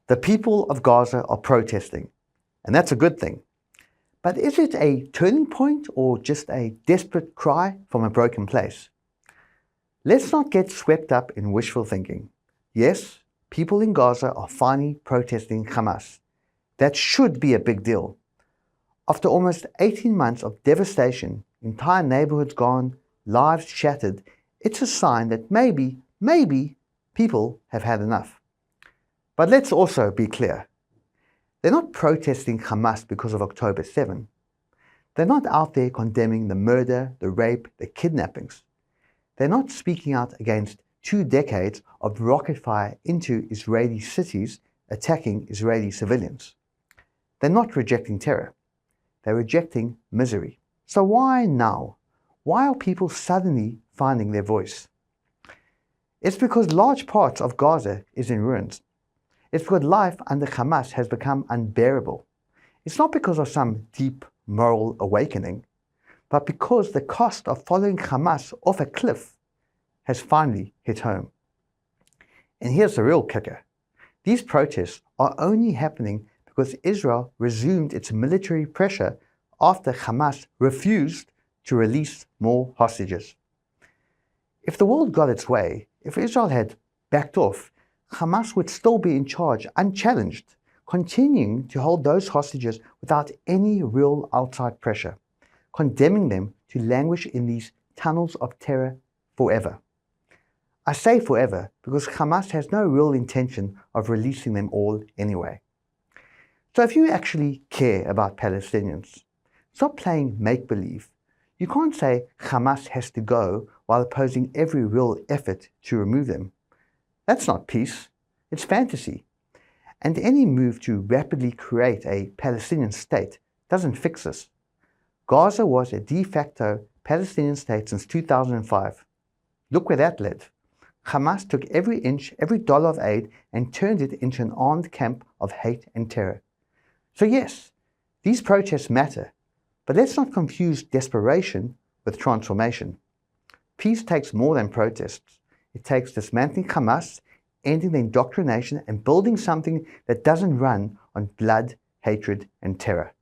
The people of Gaza are protesting, and that's a good thing. But is it a turning point or just a desperate cry from a broken place? Let's not get swept up in wishful thinking. Yes, people in Gaza are finally protesting Hamas. That should be a big deal. After almost 18 months of devastation, entire neighborhoods gone, lives shattered, it's a sign that maybe people have had enough. But let's also be clear. They're not protesting Hamas because of October 7. They're not out there condemning the murder, the rape, the kidnappings. They're not speaking out against 2 decades of rocket fire into Israeli cities attacking Israeli civilians. They're not rejecting terror. They're rejecting misery. So why now? Why are people suddenly finding their voice? It's because large parts of Gaza is in ruins. It's because life under Hamas has become unbearable. It's not because of some deep moral awakening, but because the cost of following Hamas off a cliff has finally hit home. And here's the real kicker. These protests are only happening because Israel resumed its military pressure after Hamas refused to release more hostages. If the world got its way, if Israel had backed off, Hamas would still be in charge, unchallenged, continuing to hold those hostages without any real outside pressure, condemning them to languish in these tunnels of terror forever. I say forever because Hamas has no real intention of releasing them all anyway. So if you actually care about Palestinians, stop playing make-believe. You can't say Hamas has to go while opposing every real effort to remove them. That's not peace, it's fantasy. And any move to rapidly create a Palestinian state doesn't fix this. Gaza was a de facto Palestinian state since 2005. Look where that led. Hamas took every inch, every dollar of aid and turned it into an armed camp of hate and terror. So yes, these protests matter, but let's not confuse desperation with transformation. Peace takes more than protests. It takes dismantling Hamas, ending the indoctrination, and building something that doesn't run on blood, hatred, and terror.